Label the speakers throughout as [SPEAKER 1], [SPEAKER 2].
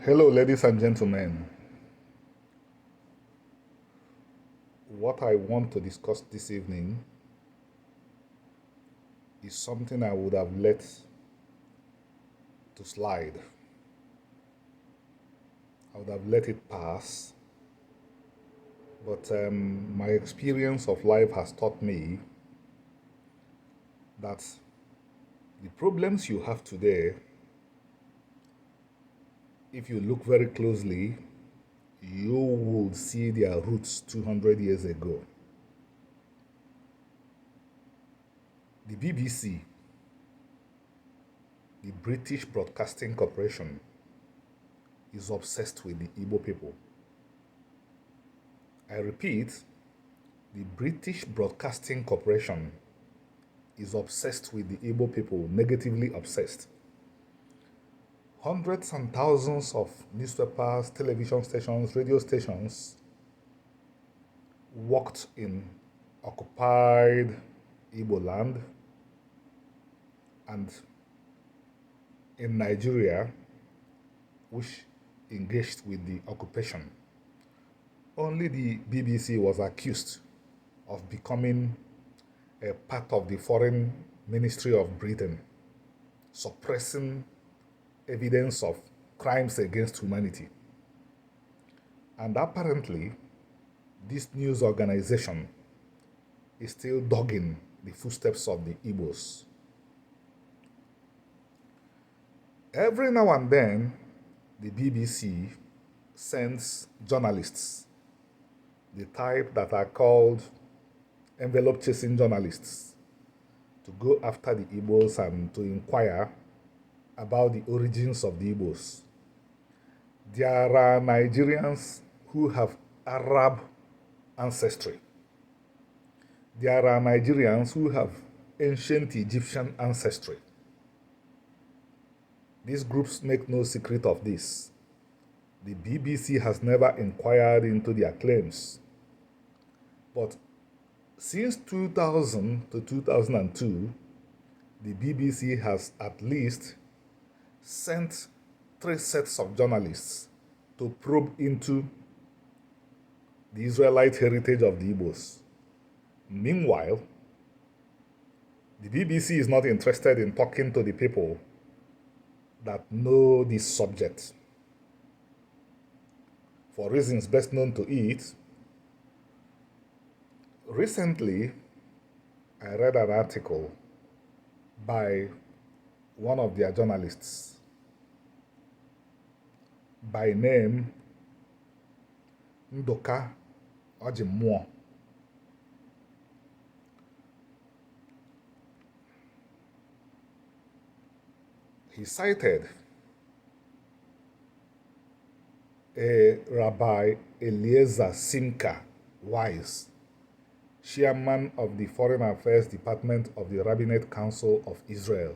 [SPEAKER 1] Hello, ladies and gentlemen. What I want to discuss this evening is something I would have let to slide. I would have let it pass, but my experience of life has taught me that the problems you have today, if you look very closely, you will see their roots 200 years ago. The BBC, the British Broadcasting Corporation, is obsessed with the Igbo people. I repeat, the British Broadcasting Corporation is obsessed with the Igbo people, negatively obsessed. Hundreds and thousands of newspapers, television stations, radio stations worked in occupied Igbo land and in Nigeria, which engaged with the occupation. Only the BBC was accused of becoming a part of the Foreign Ministry of Britain, suppressing evidence of crimes against humanity. And apparently, this news organization is still dogging the footsteps of the Igbos. Every now and then, the BBC sends journalists, the type that are called envelope-chasing journalists, to go after the Igbos and to inquire about the origins of the Igbos. There are Nigerians who have Arab ancestry. There are Nigerians who have ancient Egyptian ancestry. These groups make no secret of this. The BBC has never inquired into their claims. But since 2000 to 2002, the BBC has at least sent 3 sets of journalists to probe into the Israelite heritage of the Igbos. Meanwhile, the BBC is not interested in talking to the people that know this subject. For reasons best known to it, recently I read an article by one of their journalists by name Ndoka Ojimwo. He cited a Rabbi Eliezer Simcha Weisz, chairman of the Foreign Affairs Department of the Rabbinate Council of Israel,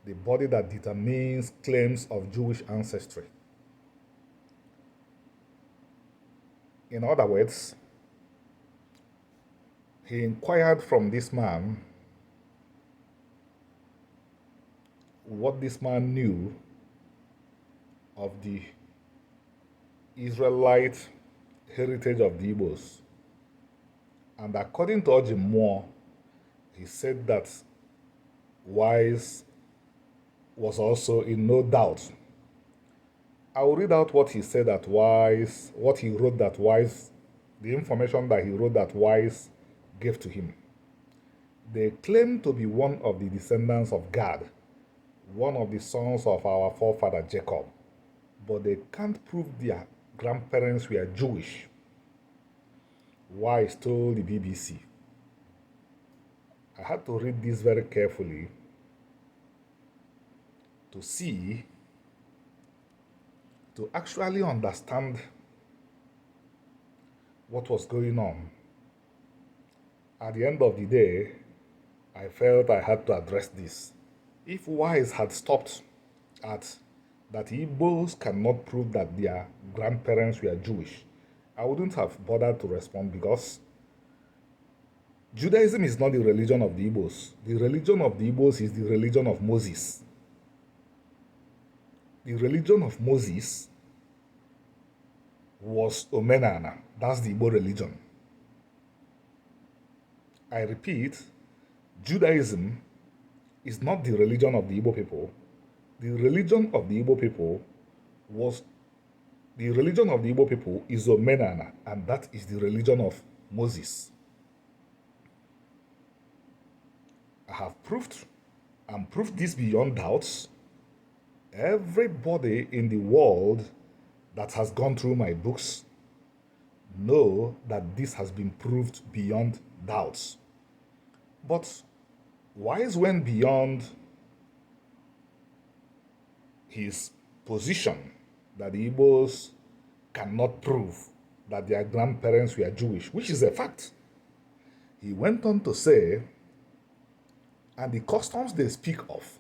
[SPEAKER 1] the body that determines claims of Jewish ancestry. In other words, he inquired from this man what this man knew of the Israelite heritage of the Igbos. And according to Ojimwo, he said that Weisz was also in no doubt. I will read out what he said that Weisz, what he wrote that Weisz, the information that he wrote that Weisz gave to him. They claim to be one of the descendants of Gad, one of the sons of our forefather Jacob, but they can't prove their grandparents were Jewish. Weisz told the BBC. I had to read this very carefully to see, to actually understand what was going on. At the end of the day, I felt I had to address this. If Weisz had stopped at that Igbos cannot prove that their grandparents were Jewish, I wouldn't have bothered to respond, because Judaism is not the religion of the Igbos. The religion of the Igbos is the religion of Moses. The religion of Moses was Omenana. That's the Igbo religion. I repeat, Judaism is not the religion of the Igbo people. The religion of the Igbo people was the religion of the Igbo people is Omenana, and that is the religion of Moses. I have proved and proved this beyond doubts. Everybody in the world that has gone through my books know that this has been proved beyond doubts. But Weisz went beyond his position that the Igbos cannot prove that their grandparents were Jewish, which is a fact. He went on to say, and the customs they speak of,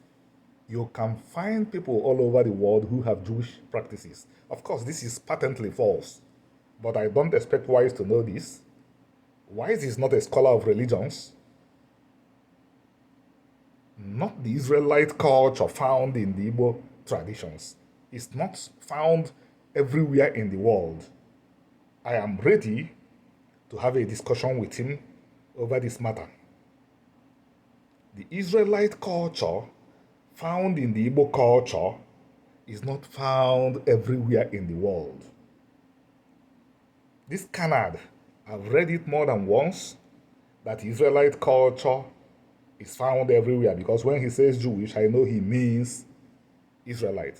[SPEAKER 1] you can find people all over the world who have Jewish practices. Of course, this is patently false, but I don't expect Weisz to know this. Weisz is not a scholar of religions. Not the Israelite culture found in the Igbo traditions. It's not found everywhere in the world. I am ready to have a discussion with him over this matter. The Israelite culture found in the Igbo culture is not found everywhere in the world. This canard, I've read it more than once, that Israelite culture is found everywhere, because when he says Jewish, I know he means Israelite.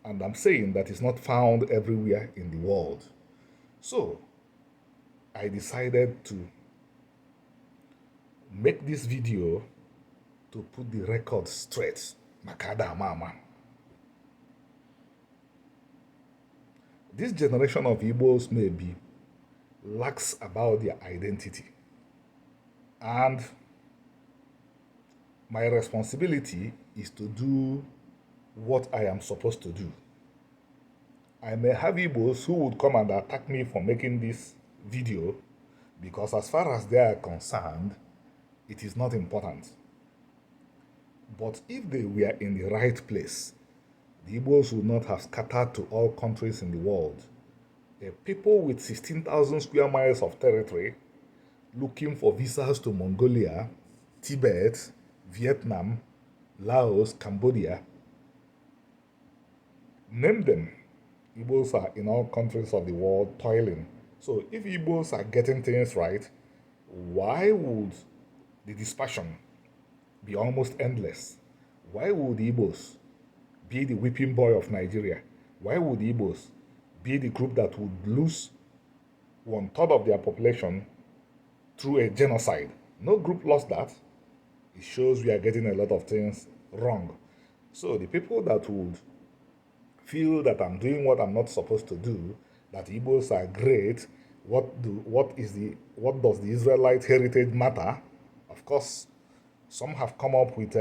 [SPEAKER 1] And I'm saying that it's not found everywhere in the world. So, I decided to make this video to put the record straight. Makada mama. This generation of Igbos may be lax about their identity. And my responsibility is to do what I am supposed to do. I may have Igbos who would come and attack me for making this video, because as far as they are concerned, it is not important. But if they were in the right place, the Igbos would not have scattered to all countries in the world. A people with 16,000 square miles of territory looking for visas to Mongolia, Tibet, Vietnam, Laos, Cambodia. Name them. Igbos are in all countries of the world toiling. So if Igbos are getting things right, why would the dispersion be almost endless? Why would the Igbos be the whipping boy of Nigeria? Why would the Igbos be the group that would lose 1/3 of their population through a genocide? No group lost that. It shows we are getting a lot of things wrong. So the people that would feel that I'm doing what I'm not supposed to do, that Igbos are great, what does the Israelite heritage matter? Of course, some have come up with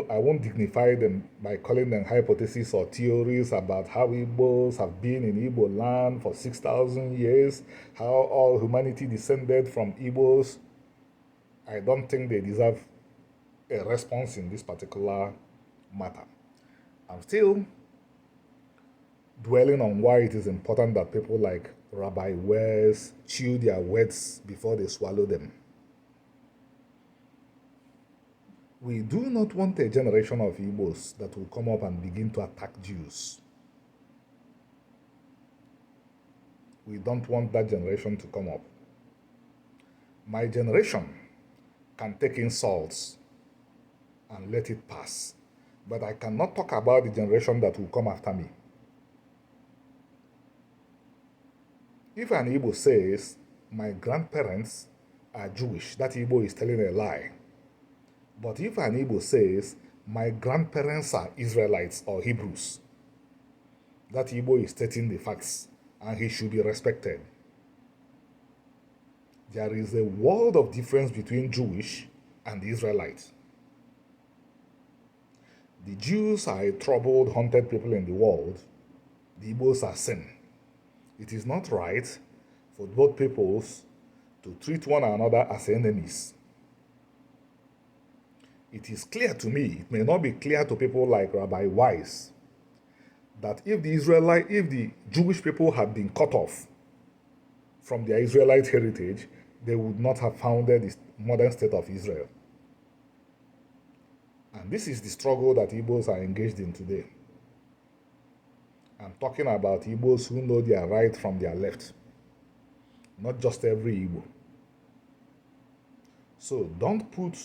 [SPEAKER 1] I won't dignify them by calling them hypotheses or theories about how Igbos have been in Igbo land for 6,000 years, how all humanity descended from Igbos. I don't think they deserve a response in this particular matter. I'm still dwelling on why it is important that people like Rabbi Weisz chew their words before they swallow them. We do not want a generation of Igbos that will come up and begin to attack Jews. We don't want that generation to come up. My generation can take insults and let it pass, but I cannot talk about the generation that will come after me. If an Igbo says, my grandparents are Jewish, that Igbo is telling a lie. But if an Igbo says, my grandparents are Israelites or Hebrews, that Igbo is stating the facts, and he should be respected. There is a world of difference between Jewish and the Israelites. The Jews are a troubled, haunted people in the world. The Igbos are sin. It is not right for both peoples to treat one another as enemies. It is clear to me, it may not be clear to people like Rabbi Weisz, that if the Jewish people had been cut off from their Israelite heritage, they would not have founded the modern state of Israel. And this is the struggle that Igbos are engaged in today. I'm talking about Igbos who know their right from their left, not just every Igbo. So don't put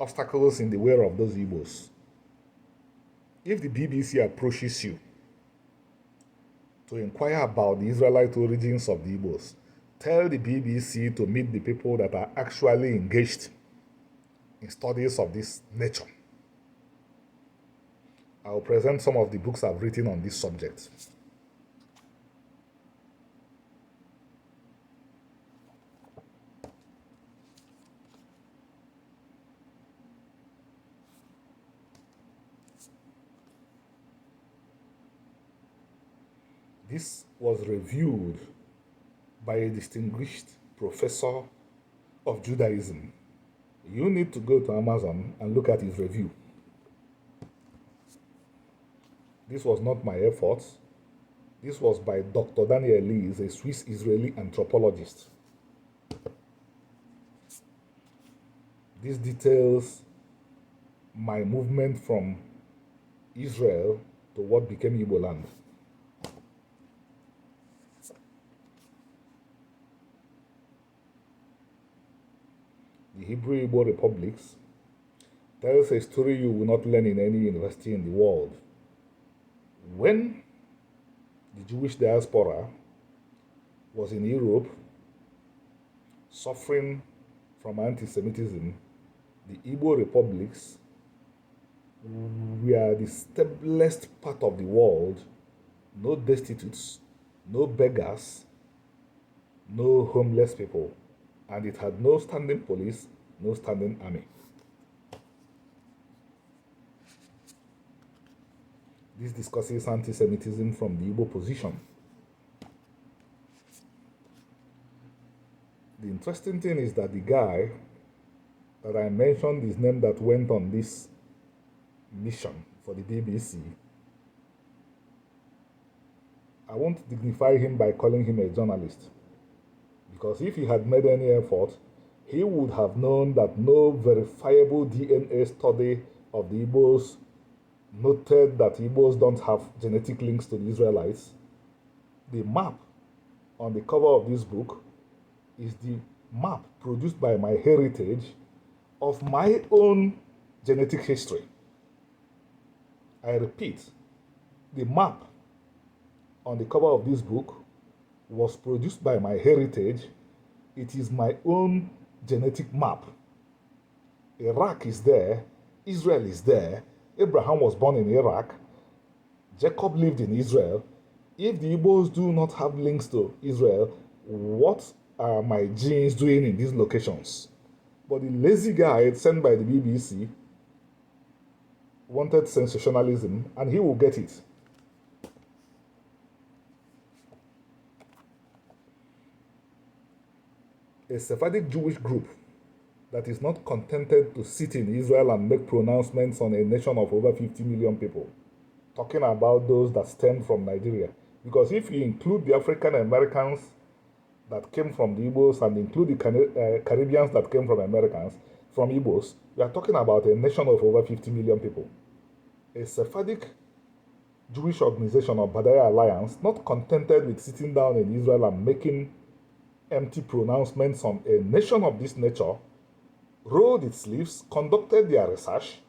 [SPEAKER 1] obstacles in the way of those Igbos. If the BBC approaches you to inquire about the Israelite origins of the Igbos, tell the BBC to meet the people that are actually engaged in studies of this nature. I will present some of the books I've written on this subject. This was reviewed by a distinguished professor of Judaism. You need to go to Amazon and look at his review. This was not my effort. This was by Dr. Daniel Eliezer, a Swiss-Israeli anthropologist. This details my movement from Israel to what became Igbo land. The Hebrew Igbo republics tells a story you will not learn in any university in the world. When the Jewish diaspora was in Europe suffering from anti-Semitism, the Igbo republics were the stablest part of the world. No destitutes, no beggars, no homeless people. And it had no standing police, no standing army. This discusses anti-Semitism from the Igbo position. The interesting thing is that the guy that I mentioned, his name that went on this mission for the BBC, I won't dignify him by calling him a journalist. Because if he had made any effort, he would have known that no verifiable DNA study of the Igbos noted that Igbos don't have genetic links to the Israelites. The map on the cover of this book is the map produced by MyHeritage of my own genetic history. I repeat, the map on the cover of this book was produced by MyHeritage. It is my own genetic map. Iraq is there, Israel is there, Abraham was born in Iraq, Jacob lived in Israel. If the Igbos do not have links to Israel, what are my genes doing in these locations? But the lazy guy sent by the BBC wanted sensationalism, and he will get it. A Sephardic Jewish group that is not contented to sit in Israel and make pronouncements on a nation of over 50 million people, talking about those that stem from Nigeria. Because if you include the African Americans that came from the Igbos and include the Caribbeans that came from Igbos, we are talking about a nation of over 50 million people. A Sephardic Jewish organization of Badaya Alliance, not contented with sitting down in Israel and making empty pronouncements on a nation of this nature, rolled its sleeves, conducted their research,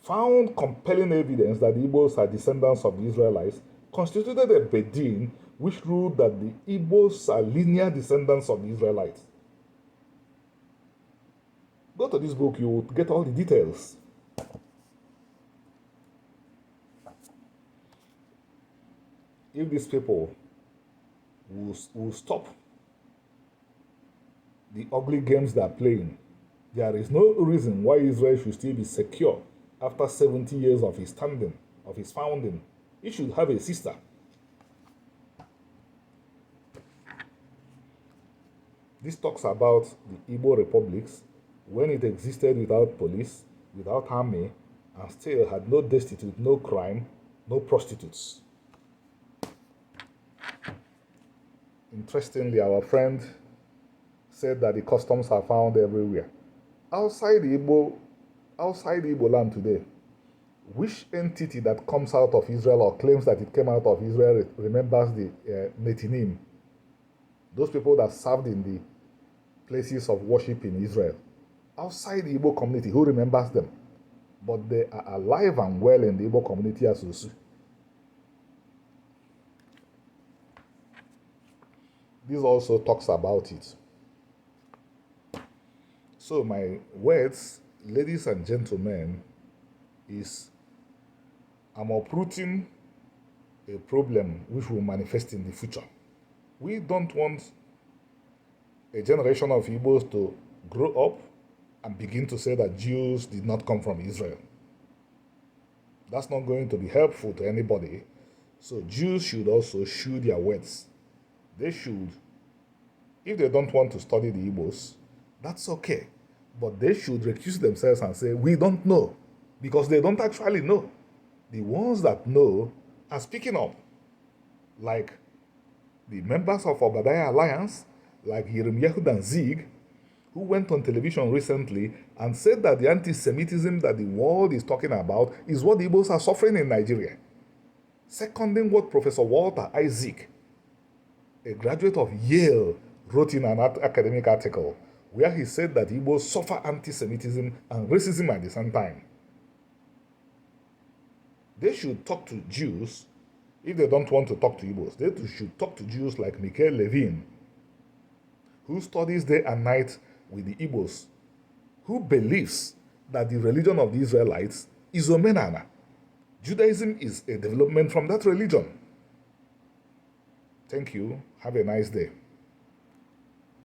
[SPEAKER 1] found compelling evidence that the Igbos are descendants of the Israelites, constituted a Bedin which ruled that the Igbos are linear descendants of the Israelites. Go to this book, you will get all the details. If these people will stop the ugly games they are playing, there is no reason why Israel should still be secure after 70 years of his standing, of his founding. It should have a sister. This talks about the Igbo republics when it existed without police, without army, and still had no destitute, no crime, no prostitutes. Interestingly, our friend said that the customs are found everywhere. Outside Igbo land today, which entity that comes out of Israel or claims that it came out of Israel remembers the Netinim, those people that served in the places of worship in Israel? Outside the Igbo community, who remembers them? But they are alive and well in the Igbo community as Osu. This also talks about it. So my words, ladies and gentlemen, is I'm uprooting a problem which will manifest in the future. We don't want a generation of Igbos to grow up and begin to say that Jews did not come from Israel. That's not going to be helpful to anybody. So Jews should also shoe their words. They should, if they don't want to study the Igbos, that's okay. But they should recuse themselves and say, we don't know, because they don't actually know. The ones that know are speaking up, like the members of Obadiah Alliance, like Yeremiah and Zig, who went on television recently and said that the anti-Semitism that the world is talking about is what the Igbos are suffering in Nigeria. Seconding what Professor Walter Isaac, a graduate of Yale, wrote in an academic article where he said that Igbos suffer anti-Semitism and racism at the same time. They should talk to Jews. If they don't want to talk to Igbos, they should talk to Jews like Michael Levin, who studies day and night with the Igbos, who believes that the religion of the Israelites is Omenana. Judaism is a development from that religion. Thank you. Have a nice day.